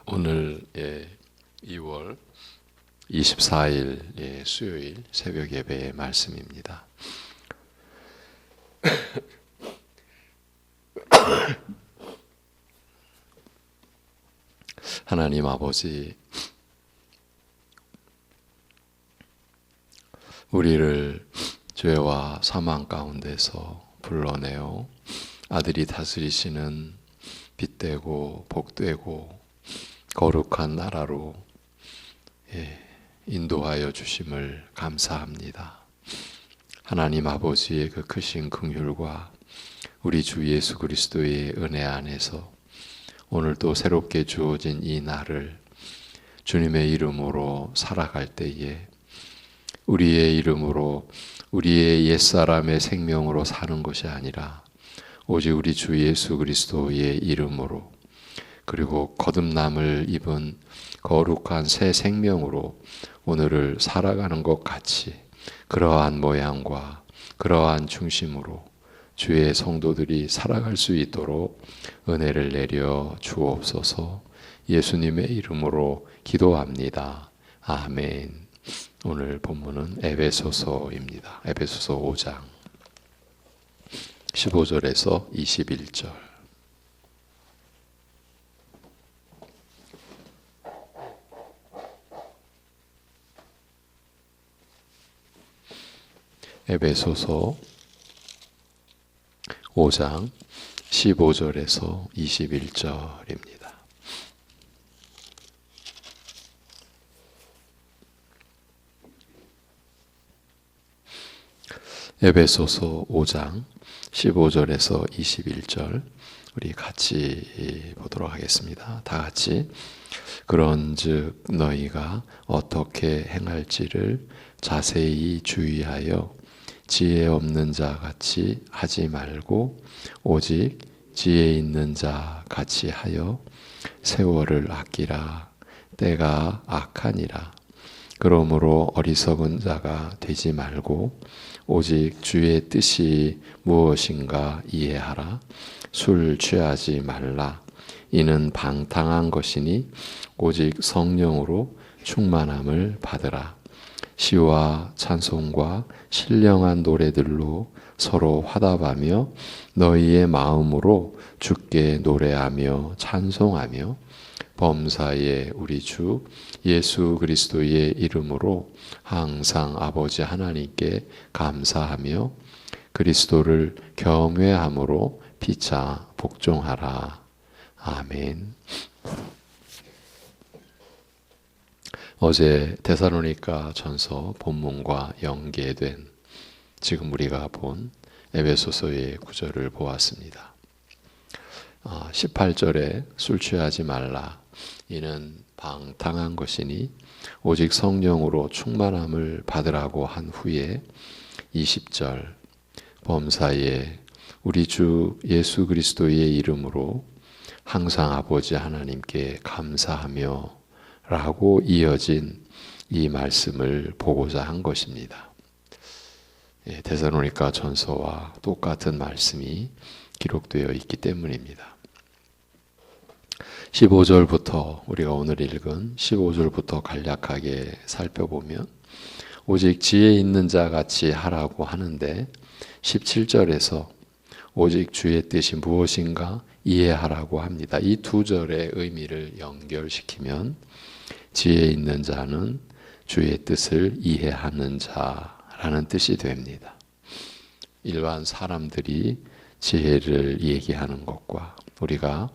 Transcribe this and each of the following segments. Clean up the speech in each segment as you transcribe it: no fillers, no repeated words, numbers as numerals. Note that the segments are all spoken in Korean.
오늘 2월 24일 수요일 새벽 예배의 말씀입니다. 하나님 아버지, 우리를 죄와 사망 가운데서 불러내어 아들이 다스리시는 빛되고 복되고 거룩한 나라로 인도하여 주심을 감사합니다. 하나님 아버지의 그 크신 긍휼과 우리 주 예수 그리스도의 은혜 안에서 오늘 또 새롭게 주어진 이 날을 주님의 이름으로 살아갈 때에 우리의 이름으로 우리의 옛사람의 생명으로 사는 것이 아니라 오직 우리 주 예수 그리스도의 이름으로 그리고 거듭남을 입은 거룩한 새 생명으로 오늘을 살아가는 것 같이 그러한 모양과 그러한 중심으로 주의 성도들이 살아갈 수 있도록 은혜를 내려 주옵소서. 예수님의 이름으로 기도합니다. 아멘. 오늘 본문은 에베소서입니다. 에베소서 5장 15절에서 21절. 에베소서 5장 15절에서 21절입니다. 에베소서 5장 15절에서 21절 우리 같이 보도록 하겠습니다. 다 같이. 그런즉 너희가 어떻게 행할지를 자세히 주의하여 지혜 없는 자 같이 하지 말고 오직 지혜 있는 자 같이 하여 세월을 아끼라. 때가 악하니라. 그러므로 어리석은 자가 되지 말고 오직 주의 뜻이 무엇인가 이해하라. 술 취하지 말라. 이는 방탕한 것이니 오직 성령으로 충만함을 받으라. 시와 찬송과 신령한 노래들로 서로 화답하며 너희의 마음으로 주께 노래하며 찬송하며 범사에 우리 주 예수 그리스도의 이름으로 항상 아버지 하나님께 감사하며 그리스도를 경외함으로 피차 복종하라. 아멘. 어제 데살로니가 전서 본문과 연계된 지금 우리가 본 에베소서의 구절을 보았습니다. 18절에 술 취하지 말라. 이는 방탕한 것이니 오직 성령으로 충만함을 받으라고 한 후에 20절 범사에 우리 주 예수 그리스도의 이름으로 항상 아버지 하나님께 감사하며 라고 이어진 이 말씀을 보고자 한 것입니다. 데살로니가 전서와 똑같은 말씀이 기록되어 있기 때문입니다. 15절부터 우리가 오늘 읽은 15절부터 간략하게 살펴보면 오직 지혜 있는 자 같이 하라고 하는데 17절에서 오직 주의 뜻이 무엇인가 이해하라고 합니다. 이 두 절의 의미를 연결시키면 지혜 있는 자는 주의 뜻을 이해하는 자라는 뜻이 됩니다. 일반 사람들이 지혜를 얘기하는 것과 우리가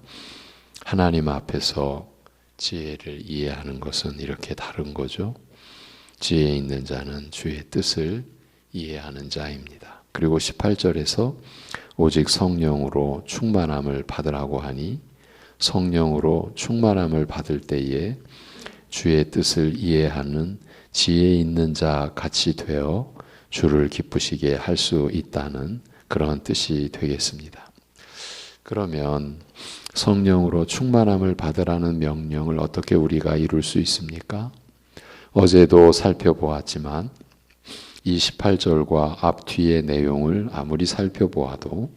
하나님 앞에서 지혜를 이해하는 것은 이렇게 다른 거죠. 지혜 있는 자는 주의 뜻을 이해하는 자입니다. 그리고 18절에서 오직 성령으로 충만함을 받으라고 하니 성령으로 충만함을 받을 때에 주의 뜻을 이해하는 지혜 있는 자 같이 되어 주를 기쁘시게 할 수 있다는 그런 뜻이 되겠습니다. 그러면 성령으로 충만함을 받으라는 명령을 어떻게 우리가 이룰 수 있습니까? 어제도 살펴보았지만 이 18절과 앞뒤의 내용을 아무리 살펴보아도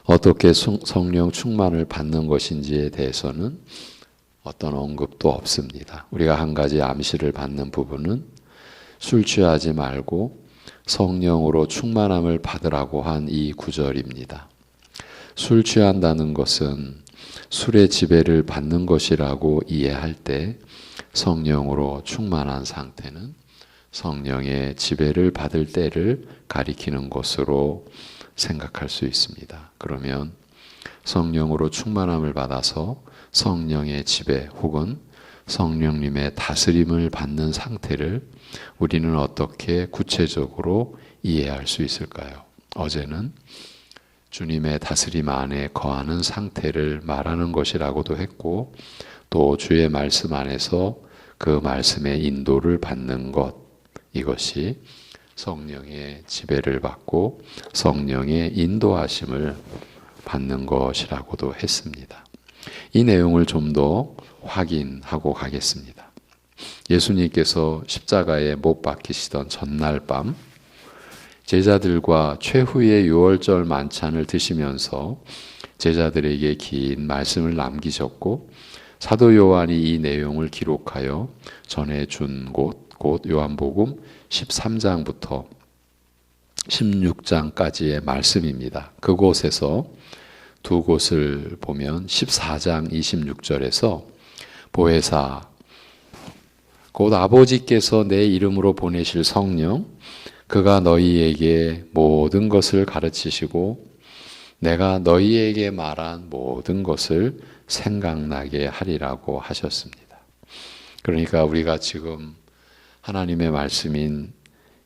어떻게 성령 충만을 받는 것인지에 대해서는 어떤 언급도 없습니다. 우리가 한 가지 암시를 받는 부분은 술 취하지 말고 성령으로 충만함을 받으라고 한 이 구절입니다. 술 취한다는 것은 술의 지배를 받는 것이라고 이해할 때 성령으로 충만한 상태는 성령의 지배를 받을 때를 가리키는 것으로 생각할 수 있습니다. 그러면 성령으로 충만함을 받아서 성령의 지배 혹은 성령님의 다스림을 받는 상태를 우리는 어떻게 구체적으로 이해할 수 있을까요? 어제는 주님의 다스림 안에 거하는 상태를 말하는 것이라고도 했고, 또 주의 말씀 안에서 그 말씀의 인도를 받는 것, 이것이 성령의 지배를 받고 성령의 인도하심을 받는 것이라고도 했습니다. 이 내용을 좀 더 확인하고 가겠습니다. 예수님께서 십자가에 못 박히시던 전날 밤 제자들과 최후의 유월절 만찬을 드시면서 제자들에게 긴 말씀을 남기셨고, 사도 요한이 이 내용을 기록하여 전해준 곳, 곧 요한복음 13장부터 16장까지의 말씀입니다. 그곳에서 두 곳을 보면 14장 26절에서 보혜사 곧 아버지께서 내 이름으로 보내실 성령 그가 너희에게 모든 것을 가르치시고 내가 너희에게 말한 모든 것을 생각나게 하리라고 하셨습니다. 그러니까 우리가 지금 하나님의 말씀인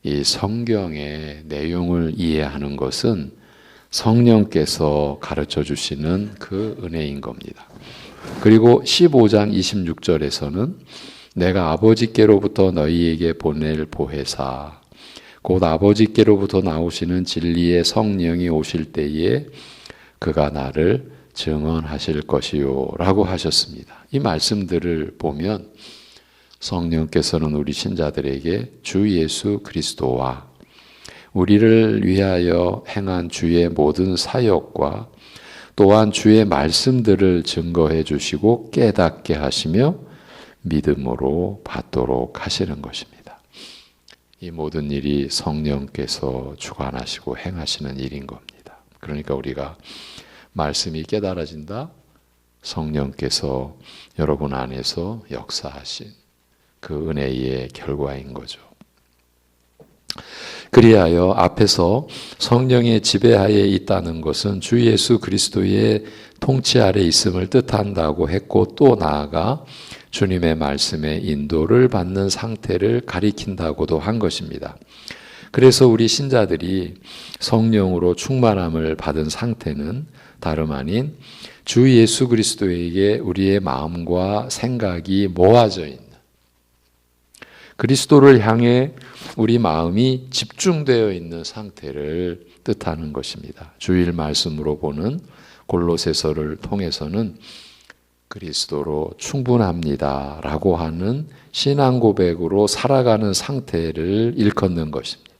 이 성경의 내용을 이해하는 것은 성령께서 가르쳐 주시는 그 은혜인 겁니다. 그리고 15장 26절에서는 내가 아버지께로부터 너희에게 보낼 보혜사 곧 아버지께로부터 나오시는 진리의 성령이 오실 때에 그가 나를 증언하실 것이요 라고 하셨습니다. 이 말씀들을 보면 성령께서는 우리 신자들에게 주 예수 그리스도와 우리를 위하여 행한 주의 모든 사역과 또한 주의 말씀들을 증거해 주시고 깨닫게 하시며 믿음으로 받도록 하시는 것입니다. 이 모든 일이 성령께서 주관하시고 행하시는 일인 겁니다. 그러니까 우리가 말씀이 깨달아진다, 성령께서 여러분 안에서 역사하신 그 은혜의 결과인 거죠. 그리하여 앞에서 성령의 지배하에 있다는 것은 주 예수 그리스도의 통치 아래 있음을 뜻한다고 했고, 또 나아가 주님의 말씀의 인도를 받는 상태를 가리킨다고도 한 것입니다. 그래서 우리 신자들이 성령으로 충만함을 받은 상태는 다름 아닌 주 예수 그리스도에게 우리의 마음과 생각이 모아져 있는, 그리스도를 향해 우리 마음이 집중되어 있는 상태를 뜻하는 것입니다. 주일 말씀으로 보는 골로새서를 통해서는 그리스도로 충분합니다 라고 하는 신앙 고백으로 살아가는 상태를 일컫는 것입니다.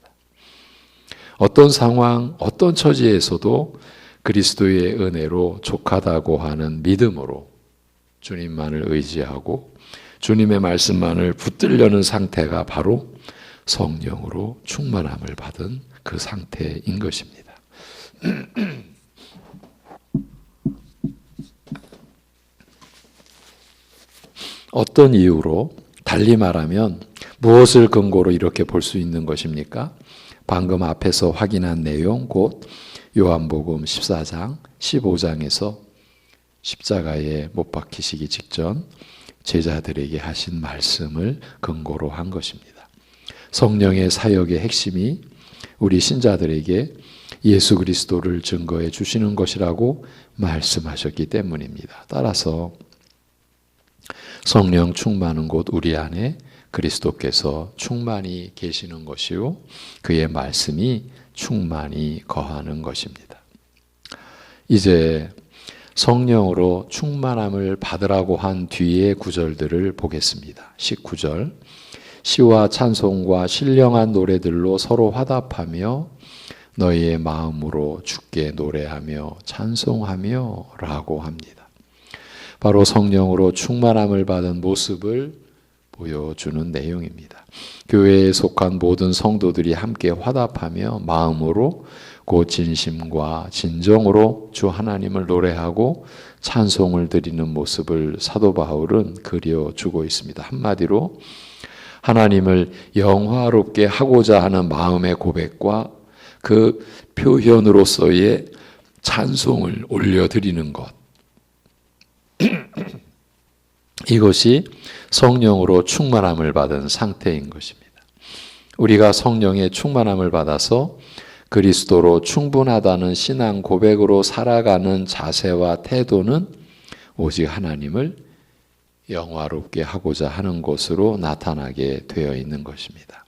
어떤 상황, 어떤 처지에서도 그리스도의 은혜로 족하다고 하는 믿음으로 주님만을 의지하고 주님의 말씀만을 붙들려는 상태가 바로 성령으로 충만함을 받은 그 상태인 것입니다. 어떤 이유로, 달리 말하면 무엇을 근거로 이렇게 볼 수 있는 것입니까? 방금 앞에서 확인한 내용, 곧 요한복음 14장, 15장에서 십자가에 못 박히시기 직전 제자들에게 하신 말씀을 근거로 한 것입니다. 성령의 사역의 핵심이 우리 신자들에게 예수 그리스도를 증거해 주시는 것이라고 말씀하셨기 때문입니다. 따라서 성령 충만은 곧 우리 안에 그리스도께서 충만히 계시는 것이요 그의 말씀이 충만히 거하는 것입니다. 이제 성령으로 충만함을 받으라고 한 뒤의 구절들을 보겠습니다. 19절 시와 찬송과 신령한 노래들로 서로 화답하며 너희의 마음으로 주께 노래하며 찬송하며 라고 합니다. 바로 성령으로 충만함을 받은 모습을 보여주는 내용입니다. 교회에 속한 모든 성도들이 함께 화답하며 마음으로 곧 진심과 진정으로 주 하나님을 노래하고 찬송을 드리는 모습을 사도 바울은 그려주고 있습니다. 한마디로 하나님을 영화롭게 하고자 하는 마음의 고백과 그 표현으로서의 찬송을 올려드리는 것. 이것이 성령으로 충만함을 받은 상태인 것입니다. 우리가 성령의 충만함을 받아서 그리스도로 충분하다는 신앙 고백으로 살아가는 자세와 태도는 오직 하나님을 영화롭게 하고자 하는 것으로 나타나게 되어 있는 것입니다.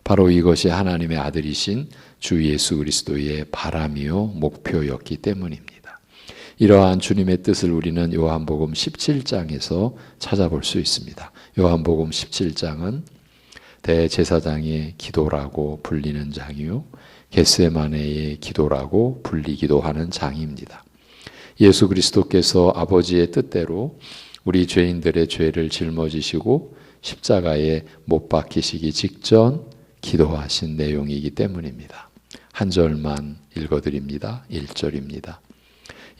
바로 이것이 하나님의 아들이신 주 예수 그리스도의 바람이요 목표였기 때문입니다. 이러한 주님의 뜻을 우리는 요한복음 17장에서 찾아볼 수 있습니다. 요한복음 17장은 대제사장의 기도라고 불리는 장이요 겟세마네의 기도라고 불리기도 하는 장입니다. 예수 그리스도께서 아버지의 뜻대로 우리 죄인들의 죄를 짊어지시고 십자가에 못 박히시기 직전 기도하신 내용이기 때문입니다. 한 절만 읽어드립니다. 1절입니다.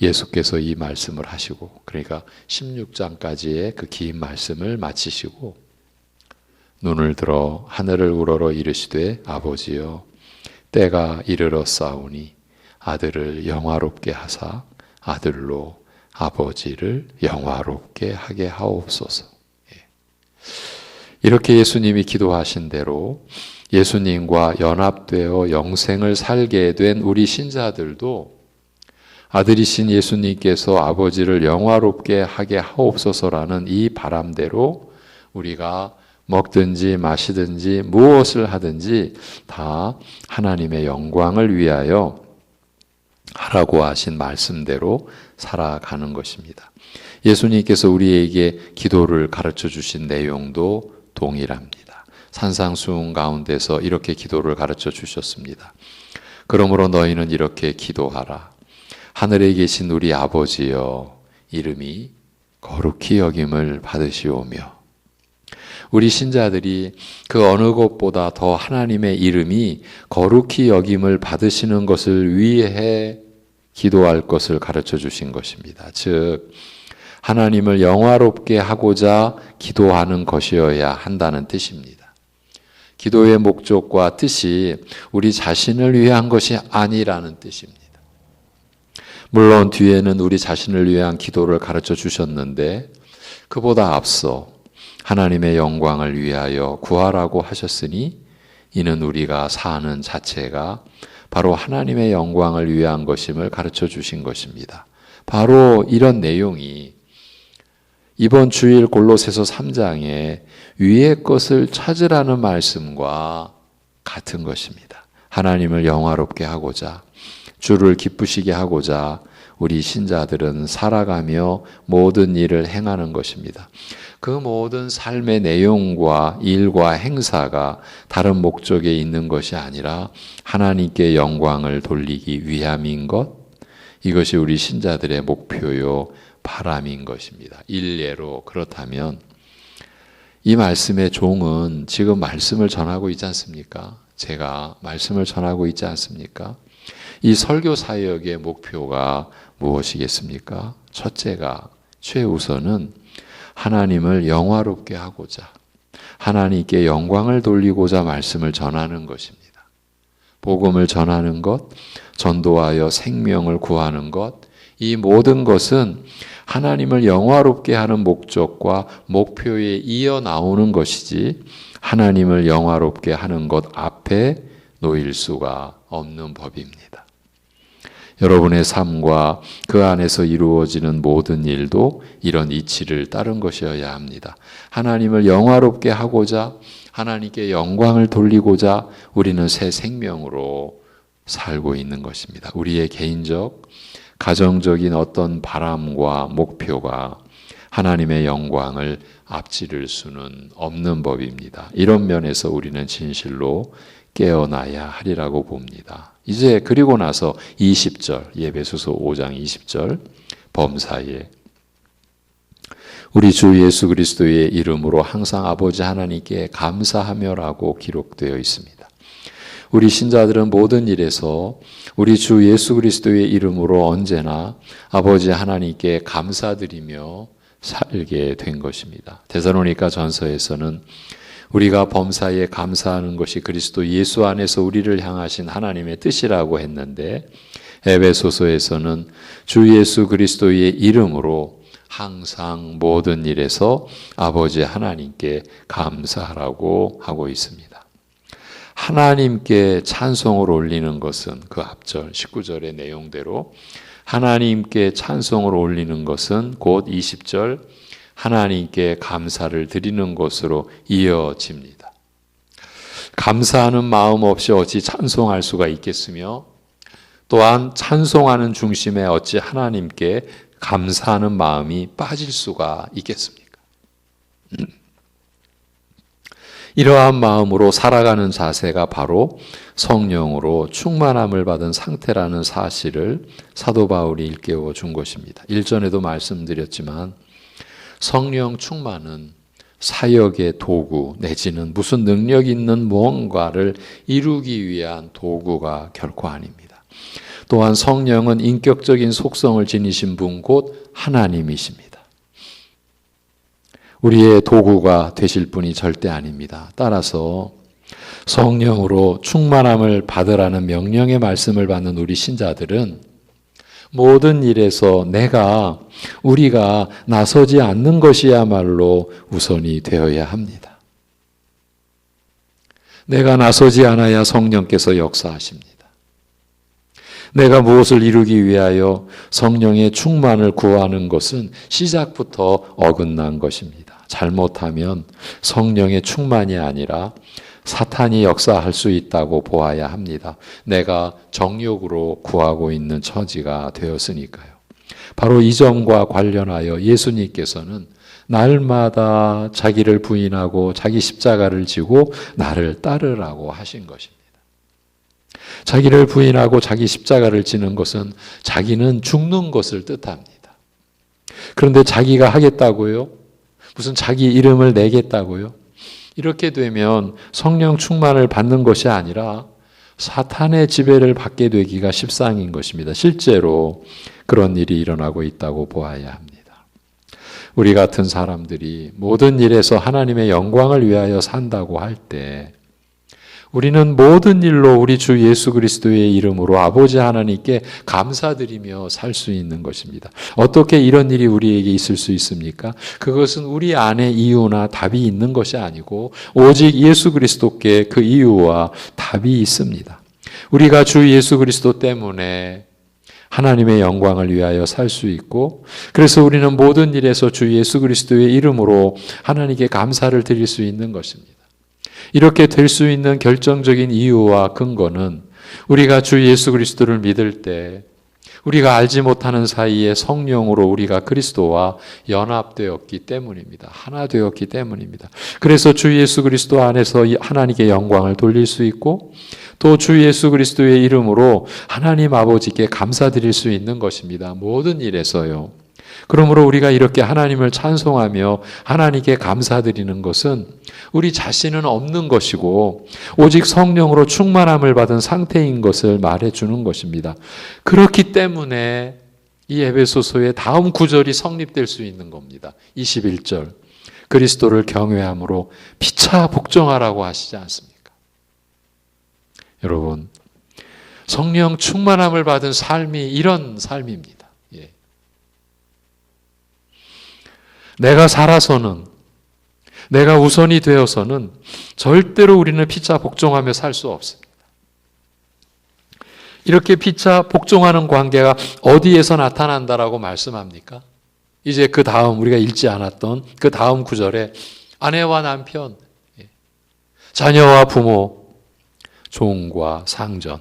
예수께서 이 말씀을 하시고, 그러니까 16장까지의 그 긴 말씀을 마치시고 눈을 들어 하늘을 우러러 이르시되 아버지여 때가 이르렀사오니 아들을 영화롭게 하사 아들로 아버지를 영화롭게 하게 하옵소서. 이렇게 예수님이 기도하신 대로 예수님과 연합되어 영생을 살게 된 우리 신자들도 아들이신 예수님께서 아버지를 영화롭게 하게 하옵소서라는 이 바람대로 우리가 먹든지 마시든지 무엇을 하든지 다 하나님의 영광을 위하여 하라고 하신 말씀대로 살아가는 것입니다. 예수님께서 우리에게 기도를 가르쳐 주신 내용도 동일합니다. 산상수훈 가운데서 이렇게 기도를 가르쳐 주셨습니다. 그러므로 너희는 이렇게 기도하라. 하늘에 계신 우리 아버지여 이름이 거룩히 여김을 받으시오며. 우리 신자들이 그 어느 것보다 더 하나님의 이름이 거룩히 여김을 받으시는 것을 위해 기도할 것을 가르쳐 주신 것입니다. 즉 하나님을 영화롭게 하고자 기도하는 것이어야 한다는 뜻입니다. 기도의 목적과 뜻이 우리 자신을 위한 것이 아니라는 뜻입니다. 물론 뒤에는 우리 자신을 위한 기도를 가르쳐 주셨는데 그보다 앞서 하나님의 영광을 위하여 구하라고 하셨으니 이는 우리가 사는 자체가 바로 하나님의 영광을 위한 것임을 가르쳐 주신 것입니다. 바로 이런 내용이 이번 주일 골로새서 3장에 위의 것을 찾으라는 말씀과 같은 것입니다. 하나님을 영화롭게 하고자 주를 기쁘시게 하고자 우리 신자들은 살아가며 모든 일을 행하는 것입니다. 그 모든 삶의 내용과 일과 행사가 다른 목적에 있는 것이 아니라 하나님께 영광을 돌리기 위함인 것, 이것이 우리 신자들의 목표요 바람인 것입니다. 일례로 그렇다면 이 말씀의 종은 지금 말씀을 전하고 있지 않습니까? 제가 말씀을 전하고 있지 않습니까? 이 설교 사역의 목표가 무엇이겠습니까? 첫째가 최우선은 하나님을 영화롭게 하고자 하나님께 영광을 돌리고자 말씀을 전하는 것입니다. 복음을 전하는 것, 전도하여 생명을 구하는 것, 이 모든 것은 하나님을 영화롭게 하는 목적과 목표에 이어 나오는 것이지 하나님을 영화롭게 하는 것 앞에 놓일 수가 없는 법입니다. 여러분의 삶과 그 안에서 이루어지는 모든 일도 이런 이치를 따른 것이어야 합니다. 하나님을 영화롭게 하고자 하나님께 영광을 돌리고자 우리는 새 생명으로 살고 있는 것입니다. 우리의 개인적, 가정적인 어떤 바람과 목표가 하나님의 영광을 앞지를 수는 없는 법입니다. 이런 면에서 우리는 진실로 깨어나야 하리라고 봅니다. 이제 그리고 나서 20절, 에베소서 5장 20절 범사에 우리 주 예수 그리스도의 이름으로 항상 아버지 하나님께 감사하며라고 기록되어 있습니다. 우리 신자들은 모든 일에서 우리 주 예수 그리스도의 이름으로 언제나 아버지 하나님께 감사드리며 살게 된 것입니다. 데살로니가 전서에서는 우리가 범사에 감사하는 것이 그리스도 예수 안에서 우리를 향하신 하나님의 뜻이라고 했는데, 에베소서에서는 주 예수 그리스도의 이름으로 항상 모든 일에서 아버지 하나님께 감사하라고 하고 있습니다. 하나님께 찬송을 올리는 것은 그 앞절 19절의 내용대로 하나님께 찬송을 올리는 것은 곧 20절 하나님께 감사를 드리는 것으로 이어집니다. 감사하는 마음 없이 어찌 찬송할 수가 있겠으며, 또한 찬송하는 중심에 어찌 하나님께 감사하는 마음이 빠질 수가 있겠습니까? 이러한 마음으로 살아가는 자세가 바로 성령으로 충만함을 받은 상태라는 사실을 사도 바울이 일깨워 준 것입니다. 일전에도 말씀드렸지만 성령 충만은 사역의 도구 내지는 무슨 능력 있는 무언가를 이루기 위한 도구가 결코 아닙니다. 또한 성령은 인격적인 속성을 지니신 분 곧 하나님이십니다. 우리의 도구가 되실 분이 절대 아닙니다. 따라서 성령으로 충만함을 받으라는 명령의 말씀을 받는 우리 신자들은 모든 일에서 우리가 나서지 않는 것이야말로 우선이 되어야 합니다. 내가 나서지 않아야 성령께서 역사하십니다. 내가 무엇을 이루기 위하여 성령의 충만을 구하는 것은 시작부터 어긋난 것입니다. 잘못하면 성령의 충만이 아니라 사탄이 역사할 수 있다고 보아야 합니다. 내가 정욕으로 구하고 있는 처지가 되었으니까요. 바로 이 점과 관련하여 예수님께서는 날마다 자기를 부인하고 자기 십자가를 지고 나를 따르라고 하신 것입니다. 자기를 부인하고 자기 십자가를 지는 것은 자기는 죽는 것을 뜻합니다. 그런데 자기가 하겠다고요? 무슨 자기 이름을 내겠다고요? 이렇게 되면 성령 충만을 받는 것이 아니라 사탄의 지배를 받게 되기가 십상인 것입니다. 실제로 그런 일이 일어나고 있다고 보아야 합니다. 우리 같은 사람들이 모든 일에서 하나님의 영광을 위하여 산다고 할 때 우리는 모든 일로 우리 주 예수 그리스도의 이름으로 아버지 하나님께 감사드리며 살 수 있는 것입니다. 어떻게 이런 일이 우리에게 있을 수 있습니까? 그것은 우리 안에 이유나 답이 있는 것이 아니고 오직 예수 그리스도께 그 이유와 답이 있습니다. 우리가 주 예수 그리스도 때문에 하나님의 영광을 위하여 살 수 있고, 그래서 우리는 모든 일에서 주 예수 그리스도의 이름으로 하나님께 감사를 드릴 수 있는 것입니다. 이렇게 될 수 있는 결정적인 이유와 근거는 우리가 주 예수 그리스도를 믿을 때 우리가 알지 못하는 사이에 성령으로 우리가 그리스도와 연합되었기 때문입니다. 하나 되었기 때문입니다. 그래서 주 예수 그리스도 안에서 하나님께 영광을 돌릴 수 있고, 또 주 예수 그리스도의 이름으로 하나님 아버지께 감사드릴 수 있는 것입니다. 모든 일에서요. 그러므로 우리가 이렇게 하나님을 찬송하며 하나님께 감사드리는 것은 우리 자신은 없는 것이고 오직 성령으로 충만함을 받은 상태인 것을 말해주는 것입니다. 그렇기 때문에 이 에베소서의 다음 구절이 성립될 수 있는 겁니다. 21절 그리스도를 경외함으로 피차 복종하라고 하시지 않습니까? 여러분, 성령 충만함을 받은 삶이 이런 삶입니다. 내가 살아서는, 내가 우선이 되어서는 절대로 우리는 피차 복종하며 살 수 없습니다. 이렇게 피차 복종하는 관계가 어디에서 나타난다라고 말씀합니까? 이제 그 다음 우리가 읽지 않았던 그 다음 구절에 아내와 남편, 자녀와 부모, 종과 상전,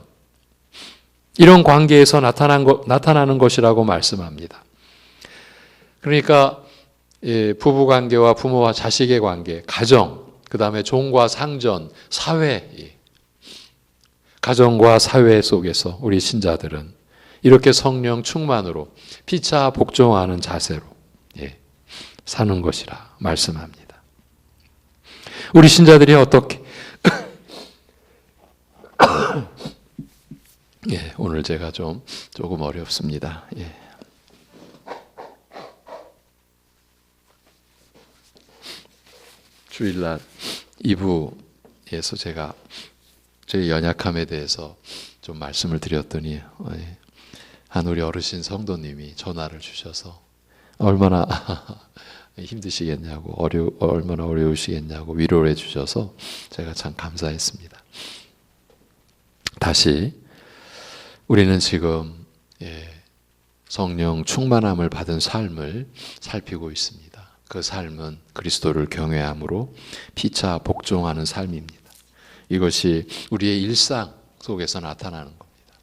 이런 관계에서 나타나는 것이라고 말씀합니다. 그러니까 부부관계와 부모와 자식의 관계, 가정, 그 다음에 종과 상전, 사회, 가정과 사회 속에서 우리 신자들은 이렇게 성령 충만으로 피차 복종하는 자세로 사는 것이라 말씀합니다. 우리 신자들이 어떻게 오늘 제가 조금 어렵습니다. 주일날 2부에서 제가 저희 연약함에 대해서 좀 말씀을 드렸더니 한 우리 어르신 성도님이 전화를 주셔서 얼마나 힘드시겠냐고 얼마나 어려우시겠냐고 위로를 해주셔서 제가 참 감사했습니다. 다시 우리는 지금 성령 충만함을 받은 삶을 살피고 있습니다. 그 삶은 그리스도를 경외함으로 피차 복종하는 삶입니다. 이것이 우리의 일상 속에서 나타나는 겁니다.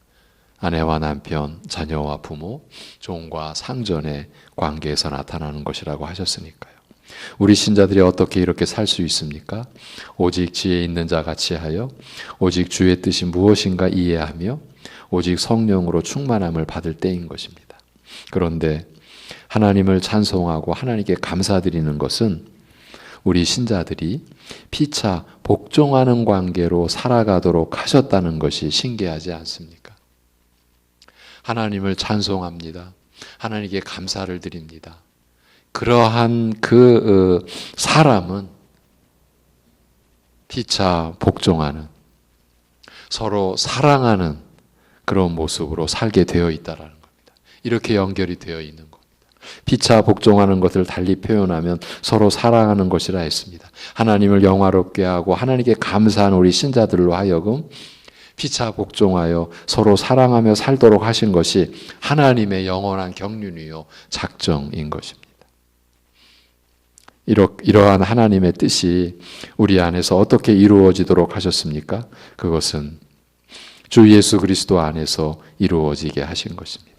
아내와 남편, 자녀와 부모, 종과 상전의 관계에서 나타나는 것이라고 하셨으니까요. 우리 신자들이 어떻게 이렇게 살 수 있습니까? 오직 지혜 있는 자 같이 하여 오직 주의 뜻이 무엇인가 이해하며 오직 성령으로 충만함을 받을 때인 것입니다. 그런데 하나님을 찬송하고 하나님께 감사드리는 것은 우리 신자들이 피차 복종하는 관계로 살아가도록 하셨다는 것이 신기하지 않습니까? 하나님을 찬송합니다. 하나님께 감사를 드립니다. 그러한 그 사람은 피차 복종하는, 서로 사랑하는 그런 모습으로 살게 되어 있다라는 겁니다. 이렇게 연결이 되어 있는 겁니다. 피차 복종하는 것을 달리 표현하면 서로 사랑하는 것이라 했습니다. 하나님을 영화롭게 하고 하나님께 감사하는 우리 신자들로 하여금 피차 복종하여 서로 사랑하며 살도록 하신 것이 하나님의 영원한 경륜이요 작정인 것입니다. 이러한 하나님의 뜻이 우리 안에서 어떻게 이루어지도록 하셨습니까? 그것은 주 예수 그리스도 안에서 이루어지게 하신 것입니다.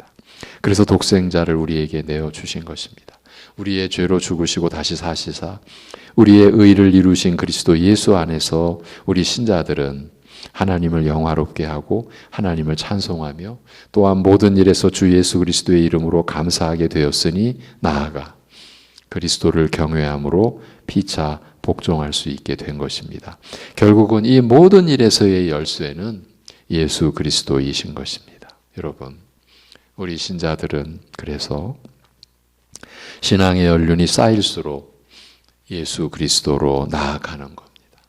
그래서 독생자를 우리에게 내어주신 것입니다. 우리의 죄로 죽으시고 다시 사시사 우리의 의를 이루신 그리스도 예수 안에서 우리 신자들은 하나님을 영화롭게 하고 하나님을 찬송하며 또한 모든 일에서 주 예수 그리스도의 이름으로 감사하게 되었으니 나아가 그리스도를 경외함으로 피차 복종할 수 있게 된 것입니다. 결국은 이 모든 일에서의 열쇠는 예수 그리스도이신 것입니다. 여러분, 우리 신자들은 그래서 신앙의 연륜이 쌓일수록 예수 그리스도로 나아가는 겁니다.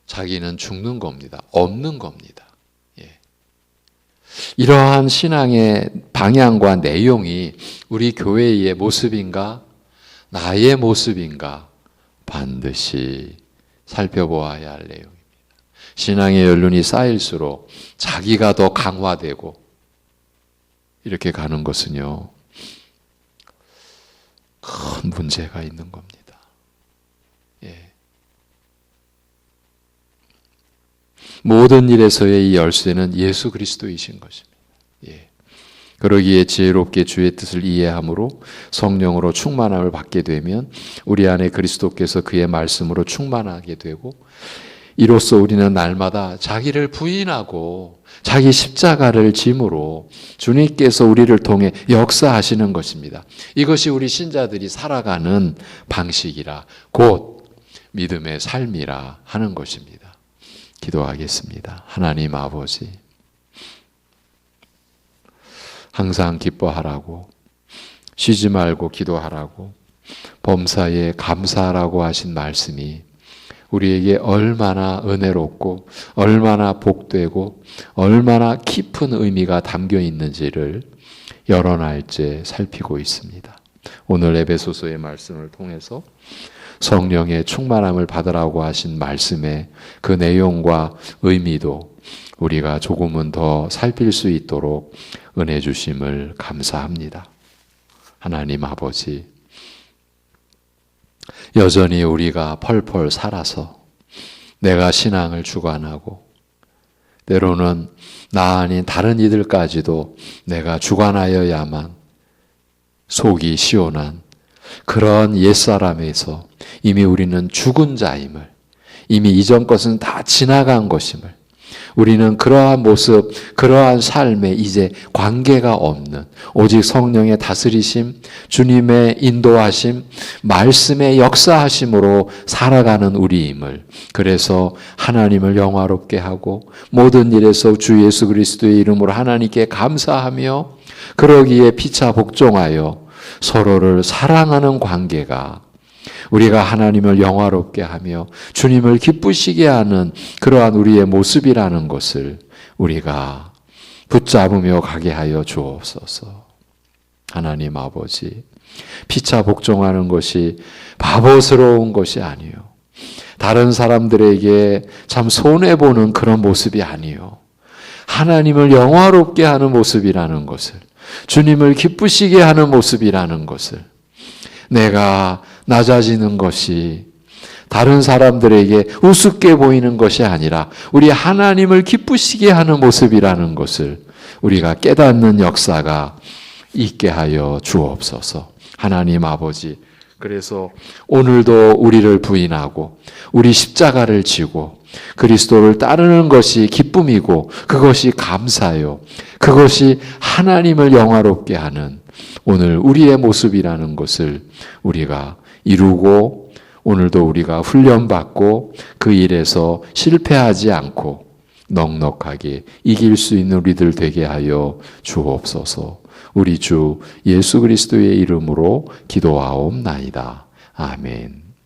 자기는 죽는 겁니다. 없는 겁니다. 이러한 신앙의 방향과 내용이 우리 교회의 모습인가? 나의 모습인가? 반드시 살펴보아야 할 내용입니다. 신앙의 연륜이 쌓일수록 자기가 더 강화되고 이렇게 가는 것은요, 큰 문제가 있는 겁니다. 모든 일에서의 이 열쇠는 예수 그리스도이신 것입니다. 그러기에 지혜롭게 주의 뜻을 이해함으로 성령으로 충만함을 받게 되면 우리 안에 그리스도께서 그의 말씀으로 충만하게 되고 이로써 우리는 날마다 자기를 부인하고 자기 십자가를 짐으로 주님께서 우리를 통해 역사하시는 것입니다. 이것이 우리 신자들이 살아가는 방식이라 곧 믿음의 삶이라 하는 것입니다. 기도하겠습니다. 하나님 아버지, 항상 기뻐하라고, 쉬지 말고 기도하라고, 범사에 감사하라고 하신 말씀이 우리에게 얼마나 은혜롭고 얼마나 복되고 얼마나 깊은 의미가 담겨 있는지를 여러 날째 살피고 있습니다. 오늘 에베소서의 말씀을 통해서 성령의 충만함을 받으라고 하신 말씀의 그 내용과 의미도 우리가 조금은 더 살필 수 있도록 은혜 주심을 감사합니다. 하나님 아버지, 여전히 우리가 펄펄 살아서 내가 신앙을 주관하고 때로는 나 아닌 다른 이들까지도 내가 주관하여야만 속이 시원한 그런 옛사람에서 이미 우리는 죽은 자임을, 이미 이전 것은 다 지나간 것임을, 우리는 그러한 모습, 그러한 삶에 이제 관계가 없는 오직 성령의 다스리심, 주님의 인도하심, 말씀의 역사하심으로 살아가는 우리임을, 그래서 하나님을 영화롭게 하고 모든 일에서 주 예수 그리스도의 이름으로 하나님께 감사하며 그러기에 피차 복종하여 서로를 사랑하는 관계가 우리가 하나님을 영화롭게 하며 주님을 기쁘시게 하는 그러한 우리의 모습이라는 것을 우리가 붙잡으며 가게 하여 주옵소서. 하나님 아버지, 피차 복종하는 것이 바보스러운 것이 아니요, 다른 사람들에게 참 손해보는 그런 모습이 아니요, 하나님을 영화롭게 하는 모습이라는 것을, 주님을 기쁘시게 하는 모습이라는 것을, 내가 낮아지는 것이 다른 사람들에게 우습게 보이는 것이 아니라 우리 하나님을 기쁘시게 하는 모습이라는 것을 우리가 깨닫는 역사가 있게 하여 주옵소서. 하나님 아버지, 그래서 오늘도 우리를 부인하고 우리 십자가를 지고 그리스도를 따르는 것이 기쁨이고 그것이 감사요, 그것이 하나님을 영화롭게 하는 오늘 우리의 모습이라는 것을 우리가 이루고, 오늘도 우리가 훈련받고 그 일에서 실패하지 않고 넉넉하게 이길 수 있는 우리들 되게 하여 주옵소서. 우리 주 예수 그리스도의 이름으로 기도하옵나이다. 아멘.